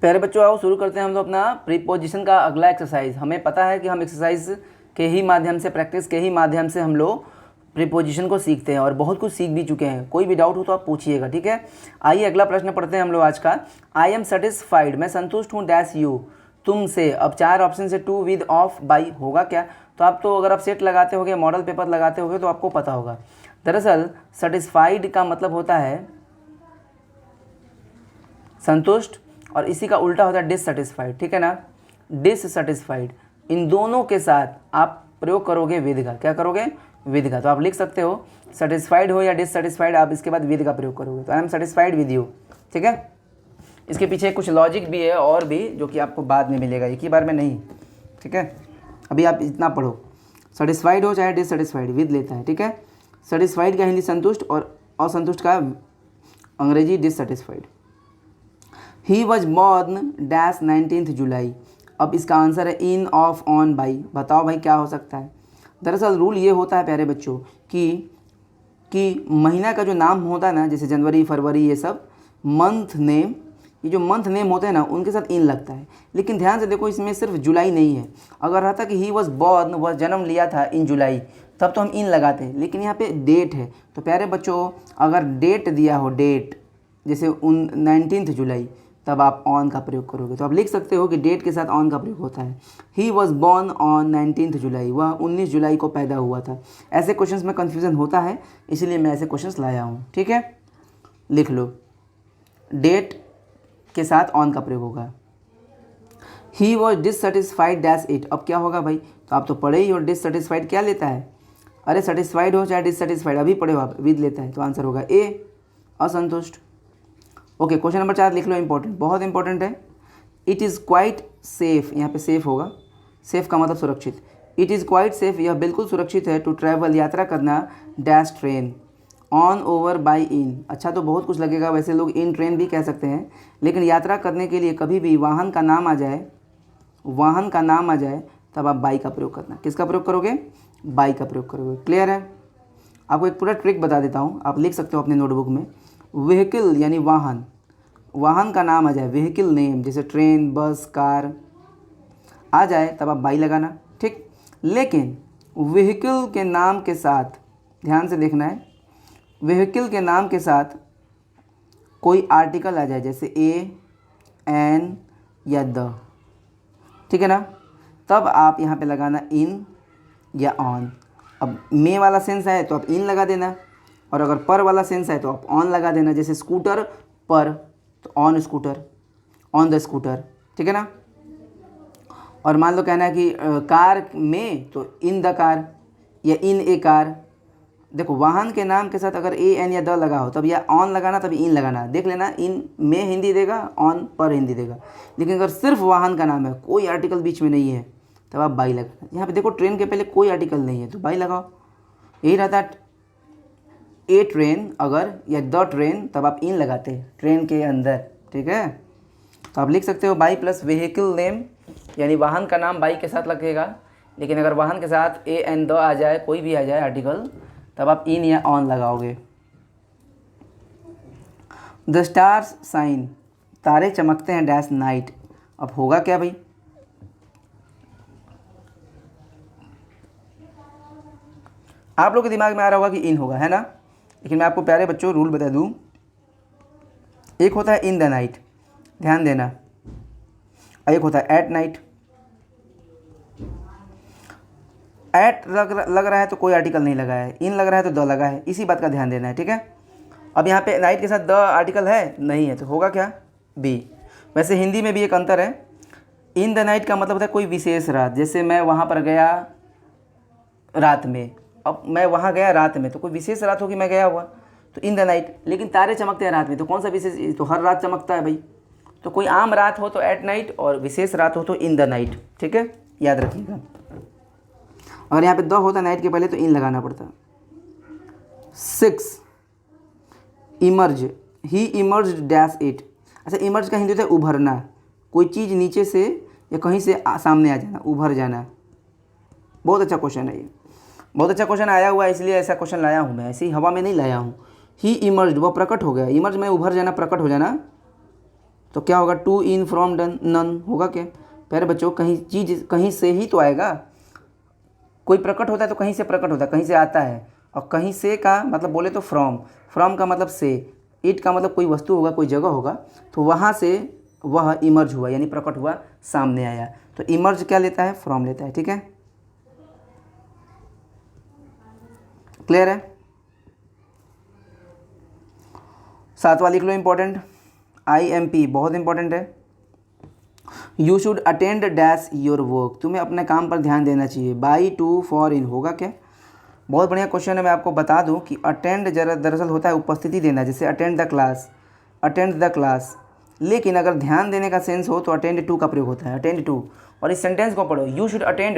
प्यारे बच्चों आओ शुरू करते हैं हम लोग अपना प्रीपोजिशन का अगला एक्सरसाइज। हमें पता है कि हम एक्सरसाइज के ही माध्यम से, प्रैक्टिस के ही माध्यम से हम लोग प्रीपोजिशन को सीखते हैं और बहुत कुछ सीख भी चुके हैं। कोई भी डाउट हो तो आप पूछिएगा, ठीक है। आइए अगला प्रश्न पढ़ते हैं हम लोग आज का। आई एम सेटिस्फाइड, मैं संतुष्ट हूँ डैश यू, तुमसे। अब 4 ऑप्शन से टू विद ऑफ बाई होगा क्या? तो आप तो अगर आप सेट लगाते होगे, मॉडल पेपर लगाते होगे तो आपको पता होगा। दरअसल सेटिस्फाइड का मतलब होता है संतुष्ट और इसी का उल्टा होता है डिससेटिस्फाइड, ठीक है ना। डिससेटिस्फाइड, इन दोनों के साथ आप प्रयोग करोगे विद का। क्या करोगे? विद का। तो आप लिख सकते हो सेटिस्फाइड हो या डिससेटिस्फाइड, आप इसके बाद विद का प्रयोग करोगे। तो I am satisfied with you, ठीक है। इसके पीछे कुछ लॉजिक भी है और भी, जो कि आपको बाद में मिलेगा, एक ही बार में नहीं, ठीक है। अभी आप इतना पढ़ो, सेटिस्फाइड हो चाहे डिससेटिस्फाइड, विद लेता है, ठीक है। सेटिस्फाइड का हिंदी संतुष्ट और असंतुष्ट का अंग्रेजी dissatisfied. He was born dash 19 जुलाई। अब इसका आंसर है इन, ऑफ, ऑन, बाई। बताओ भाई क्या हो सकता है। दरअसल रूल ये होता है प्यारे बच्चों कि महीना का जो नाम होता है ना, जैसे जनवरी, फरवरी, ये सब मंथ नेम, ये जो मंथ नेम होते हैं ना उनके साथ इन लगता है। लेकिन ध्यान से देखो, इसमें सिर्फ जुलाई नहीं है। अगर रहता कि ही वॉज बॉर्न, वह जन्म लिया था इन जुलाई, तब तो हम इन लगाते हैं। लेकिन यहाँ पे डेट है, तो प्यारे बच्चों अगर डेट दिया हो, डेट जैसे 19 जुलाई, तब आप ऑन का प्रयोग करोगे। तो आप लिख सकते हो कि डेट के साथ ऑन का प्रयोग होता है। ही वॉज बॉर्न ऑन 19 जुलाई, वह 19 जुलाई को पैदा हुआ था। ऐसे क्वेश्चंस में कन्फ्यूज़न होता है, इसीलिए मैं ऐसे क्वेश्चंस लाया हूँ, ठीक है। लिख लो, डेट के साथ ऑन का प्रयोग होगा। He was dissatisfied dash it. अब क्या होगा भाई, तो आप तो पढ़े ही हो, डिससेटिस्फाइड क्या लेता है। अरे सेटिस्फाइड हो चाहे डिससेटिस्फाइड, अभी पढ़े हो आप, विद लेता है। तो आंसर होगा ए, असंतुष्ट। ओके, क्वेश्चन नंबर 4 लिख लो, इंपॉर्टेंट, बहुत इंपॉर्टेंट है। इट इज़ क्वाइट सेफ, यहाँ पे सेफ होगा, सेफ का मतलब सुरक्षित। इट इज़ क्वाइट सेफ, यह बिल्कुल सुरक्षित है, टू ट्रैवल, यात्रा करना, dash train, on, over, by, in. अच्छा तो बहुत कुछ लगेगा, वैसे लोग इन ट्रेन भी कह सकते हैं, लेकिन यात्रा करने के लिए कभी भी वाहन का नाम आ जाए, वाहन का नाम आ जाए, तब आप बाई का प्रयोग करना। किसका प्रयोग करोगे? बाई का प्रयोग करोगे। क्लियर है? आपको एक पूरा ट्रिक बता देता हूँ, आप लिख सकते हो अपने नोटबुक में। व्हीकल यानी वाहन, वाहन का नाम आ जाए, व्हीकल नेम, जैसे ट्रेन, बस, कार आ जाए, तब आप बाई लगाना, ठीक। लेकिन व्हीकल के नाम के साथ, ध्यान से देखना है, व्हीकल के नाम के साथ कोई आर्टिकल आ जाए, जैसे ए, एन या द, ठीक है ना, तब आप यहाँ पे लगाना इन या ऑन। अब मे वाला सेंस है तो आप इन लगा देना, और अगर पर वाला सेंस है तो आप ऑन लगा देना। जैसे स्कूटर पर, तो on scooter, on the scooter, ठीक है ना। और मान लो कहना है कि कार में, तो इन द कार या इन ए कार। देखो वाहन के नाम के साथ अगर ए, एन या द लगा हो, तब या ऑन लगाना, तब इन लगाना। देख लेना, इन में हिंदी देगा, ऑन पर हिंदी देगा। लेकिन अगर सिर्फ वाहन का नाम है, कोई आर्टिकल बीच में नहीं है, तब आप बाई लगाना। यहाँ पे देखो ट्रेन के पहले कोई आर्टिकल नहीं है, तो बाई लगाओ। यही रहता है ए ट्रेन अगर, या द ट्रेन, तब आप इन लगाते हैं ट्रेन के अंदर, ठीक है। तो आप लिख सकते हो बाई प्लस व्हीकल नेम, यानी वाहन का नाम बाई के साथ लगेगा। लेकिन अगर वाहन के साथ ए एन द आ जाए, कोई भी आ जाए आर्टिकल, तब आप इन या ऑन लगाओगे। द स्टार्स साइन, तारे चमकते हैं डैश नाइट। अब होगा क्या भाई? आप लोग के दिमाग में आ रहा होगा कि इन होगा, है ना। लेकिन मैं आपको प्यारे बच्चों रूल बता दूं, एक होता है इन द नाइट, ध्यान देना, और एक होता है एट नाइट। एट लग रहा है तो कोई आर्टिकल नहीं लगा है, इन लग रहा है तो द लगा है, इसी बात का ध्यान देना है, ठीक है। अब यहाँ पे नाइट के साथ द आर्टिकल है नहीं है, तो होगा क्या? बी। वैसे हिंदी में भी एक अंतर है, इन द नाइट का मतलब होता है कोई विशेष रात। जैसे मैं वहाँ पर गया रात में, अब मैं वहाँ गया रात में, तो कोई विशेष रात होगी मैं गया हुआ, तो इन द नाइट। लेकिन तारे चमकते हैं रात में, तो कौन सा विशेष? तो हर रात चमकता है भाई। तो कोई आम रात हो तो एट नाइट, और विशेष रात हो तो इन द नाइट, ठीक है, याद रखिएगा। अगर यहाँ पे द होता नाइट के पहले तो इन लगाना पड़ता। 6 emerge, he emerge dash it. अच्छा, इमर्ज का हिंदी होता है उभरना, कोई चीज़ नीचे से या कहीं से सामने आ जाना, उभर जाना। बहुत अच्छा क्वेश्चन है ये, बहुत अच्छा क्वेश्चन आया हुआ है, इसलिए ऐसा क्वेश्चन लाया हूँ मैं, ऐसे ही हवा में नहीं लाया हूँ। ही इमर्ज, वह प्रकट हो गया। इमर्ज में उभर जाना, प्रकट हो जाना, तो क्या होगा, to, in, from, done, none होगा क्या प्यारे बच्चों, कहीं चीज़ कहीं से ही तो आएगा, कोई प्रकट होता है तो कहीं से प्रकट होता है, कहीं से आता है, और कहीं से का मतलब बोले तो फ्रॉम, फ्रॉम का मतलब से, इट का मतलब कोई वस्तु होगा, कोई जगह होगा, तो वहाँ से वह इमर्ज हुआ यानी प्रकट हुआ, सामने आया। तो इमर्ज क्या लेता है, फ्रॉम लेता है। ठीक है, क्लियर है। सातवां लिख लो इंपॉर्टेंट, IMP बहुत इंपॉर्टेंट है। You should attend dash your work, तुम्हें अपने काम पर ध्यान देना चाहिए। बाई, टू, फॉर, इन होगा क्या, बहुत बढ़िया क्वेश्चन है। मैं आपको बता दूं कि अटेंड जरा दरअसल होता है उपस्थिति देना, जैसे attend the class, attend the class, लेकिन अगर ध्यान देने का सेंस हो तो अटेंड टू का प्रयोग होता है, अटेंड टू। और इस सेंटेंस को पढ़ो, you should attend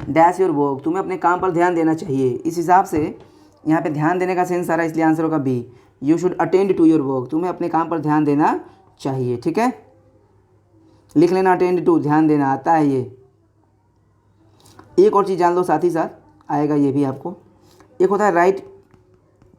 dash your work, तुम्हें अपने काम पर ध्यान देना चाहिए। इस हिसाब से यहाँ पे ध्यान देने का सेंस आ रहा है, इसलिए आंसर होगा B, you should attend to your work, तुम्हें अपने काम पर ध्यान देना चाहिए। ठीक है, लिख लेना अटेंड टू, ध्यान देना आता है ये। एक और चीज़ जान लो साथ ही साथ आएगा ये भी आपको, एक होता है राइट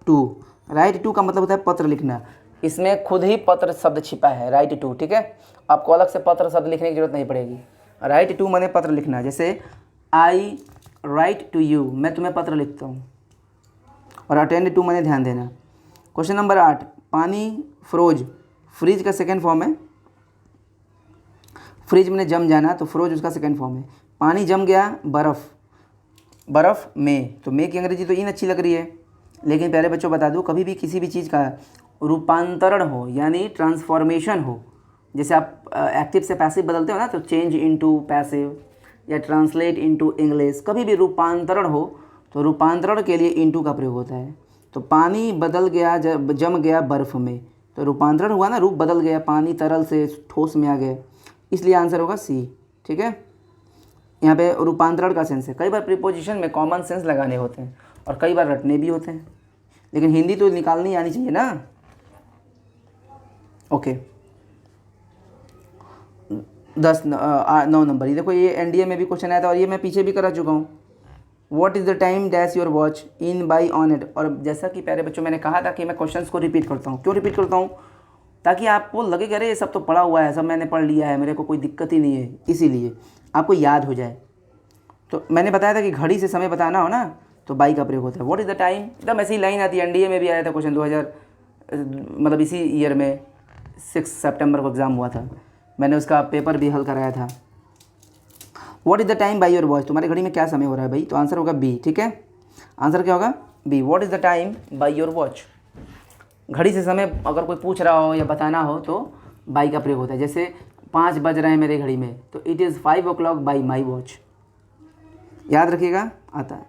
टू। राइट टू का मतलब होता है पत्र लिखना, इसमें खुद ही पत्र शब्द छिपा है, राइट टू। ठीक है, आपको अलग से पत्र शब्द लिखने की जरूरत नहीं पड़ेगी। राइट टू माने पत्र लिखना, जैसे आई राइट टू यू, मैं तुम्हें पत्र लिखता हूँ। और अटेंड टू माने ध्यान देना। क्वेश्चन नंबर 8, पानी फ्रोज, फ्रीज का सेकेंड फॉर्म है, फ्रीज में जम जाना, तो फ्रोज उसका सेकेंड फॉर्म है। पानी जम गया बर्फ़, बर्फ़ में, तो में की अंग्रेजी तो इन अच्छी लग रही है, लेकिन पहले बच्चों बता दूं, कभी भी किसी भी चीज़ का रूपांतरण हो यानी ट्रांसफॉर्मेशन हो, जैसे आप एक्टिव से पैसिव बदलते हो ना, तो चेंज इनटू पैसिव या ट्रांसलेट इनटू इंग्लिश, कभी भी रूपांतरण हो तो रूपांतरण के लिए इनटू का प्रयोग होता है। तो पानी बदल गया, जम गया बर्फ़ में, तो रूपांतरण हुआ ना, रूप बदल गया, पानी तरल से ठोस में आ गया, इसलिए आंसर होगा सी। ठीक है, यहाँ पे रूपांतरण का सेंस है। कई बार प्रीपोजिशन में कॉमन सेंस लगाने होते हैं और कई बार रटने भी होते हैं, लेकिन हिंदी तो निकालनी आनी चाहिए ना। ओके, 9 नंबर, ये देखो, ये NDA में भी क्वेश्चन आया था और ये मैं पीछे भी करा चुका हूँ। What is the time dash your watch in by on it. और जैसा कि प्यारे बच्चों मैंने कहा था कि मैं क्वेश्चंस को रिपीट करता हूँ, क्यों रिपीट करता हूँ, ताकि आपको लगे कि अरे ये सब तो पढ़ा हुआ है, सब मैंने पढ़ लिया है, मेरे को कोई दिक्कत ही नहीं है, इसीलिए आपको याद हो जाए। तो मैंने बताया था कि घड़ी से समय बताना हो ना, तो बाई का प्रयोग होता है। व्हाट इज़ द टाइम, एकदम ऐसी लाइन आती है, NDA में भी आया था क्वेश्चन 2000 मतलब इसी ईयर में 6 सितंबर को एग्ज़ाम हुआ था, मैंने उसका पेपर भी हल कराया था। What is the time by your watch, तुम्हारे घड़ी में क्या समय हो रहा है भाई, तो आंसर होगा बी। ठीक है, आंसर क्या होगा, B, what is the time by your watch. घड़ी से समय अगर कोई पूछ रहा हो या बताना हो तो बाई का प्रयोग होता है, जैसे 5 बज रहे हैं मेरे घड़ी में, तो it is 5 o'clock by my watch, याद रखिएगा, आता है।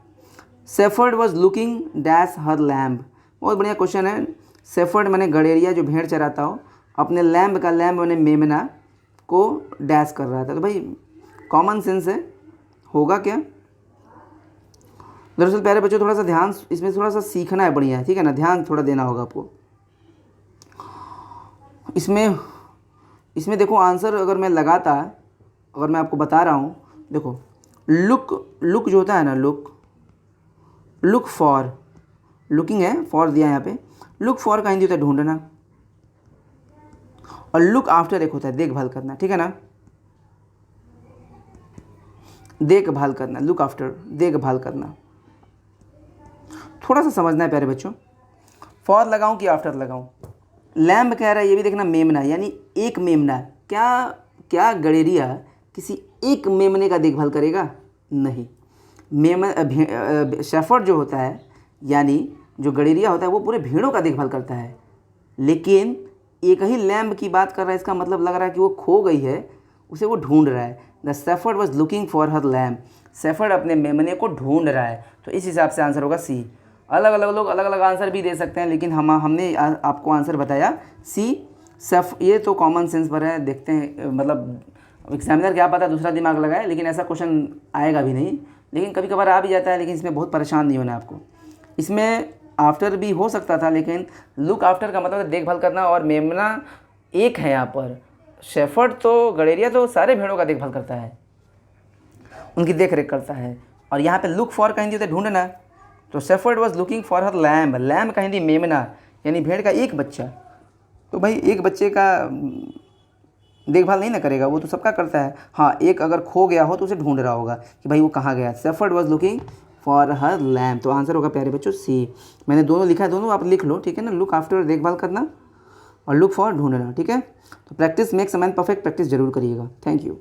Shepherd was looking dash her lamb, बहुत बढ़िया क्वेश्चन है। सेफर्ड मैंने गड़ेरिया जो भेड़ चराता हो, अपने लैम्ब का, लैम्ब मैंने मेमना को डैश कर रहा था, तो भाई कॉमन सेंस है, होगा क्या। दरअसल प्यारे बच्चों थोड़ा सा ध्यान इसमें थोड़ा सा सीखना है, बढ़िया है, ठीक है ना, ध्यान थोड़ा देना होगा आपको इसमें देखो आंसर अगर मैं लगाता, अगर मैं आपको बता रहा हूँ, देखो लुक जो होता है ना, लुक फॉर, लुकिंग है, फॉर दिया यहाँ पे, लुक फॉर का हिंदी होता है ढूंढना, और लुक आफ्टर एक होता है देखभाल करना, ठीक है ना, देखभाल करना, लुक आफ्टर देखभाल करना, थोड़ा सा समझना है प्यारे बच्चों। फॉर लगाऊं कि आफ्टर लगाऊं, लैम्ब कह रहा है, ये भी देखना, मेमना यानी एक मेमना, क्या गड़ेरिया किसी एक मेमने का देखभाल करेगा, नहीं। शेफर्ड जो होता है यानी जो गड़ेरिया होता है वो पूरे भेड़ों का देखभाल करता है, लेकिन एक ही लैम्ब की बात कर रहा है, इसका मतलब लग रहा है कि वो खो गई है, उसे वो ढूंढ रहा है। The shepherd was looking for her lamb, shepherd अपने मेमने को ढूंढ रहा है, तो इस हिसाब से आंसर होगा सी। अलग अलग लोग अलग अलग आंसर भी दे सकते हैं, लेकिन हमने आपको आंसर बताया सी। ये तो कॉमन सेंस पर है, देखते हैं, मतलब एग्जामिनर क्या पता दूसरा दिमाग लगाए, लेकिन ऐसा क्वेश्चन आएगा भी नहीं, लेकिन कभी कभार आ भी जाता है, लेकिन इसमें बहुत परेशान नहीं होना आपको। इसमें आफ्टर भी हो सकता था, लेकिन लुक आफ्टर का मतलब देखभाल करना, और मेमना एक है यहाँ पर। शेफर्ड तो गड़ेरिया तो सारे भेड़ों का देखभाल करता है, उनकी देख रेख करता है, और यहाँ पे लुक फॉर का हिंदी होता है ढूंढना, तो shepherd was looking for her lamb, lamb का हिंदी मेमना यानी भेड़ का एक बच्चा, तो भाई एक बच्चे का देखभाल नहीं ना करेगा, वो तो सबका करता है। हाँ, एक अगर खो गया हो तो उसे ढूंढ रहा होगा कि भाई वो कहाँ गया। Shepherd was looking for her lamp, तो आंसर होगा प्यारे बच्चों सी। मैंने दोनों लिखा है, दोनों आप लिख लो, ठीक है ना। लुक आफ्टर देखभाल करना और लुक फॉर ढूंढना, ठीक है। तो practice makes a man perfect, practice जरूर करिएगा। Thank you.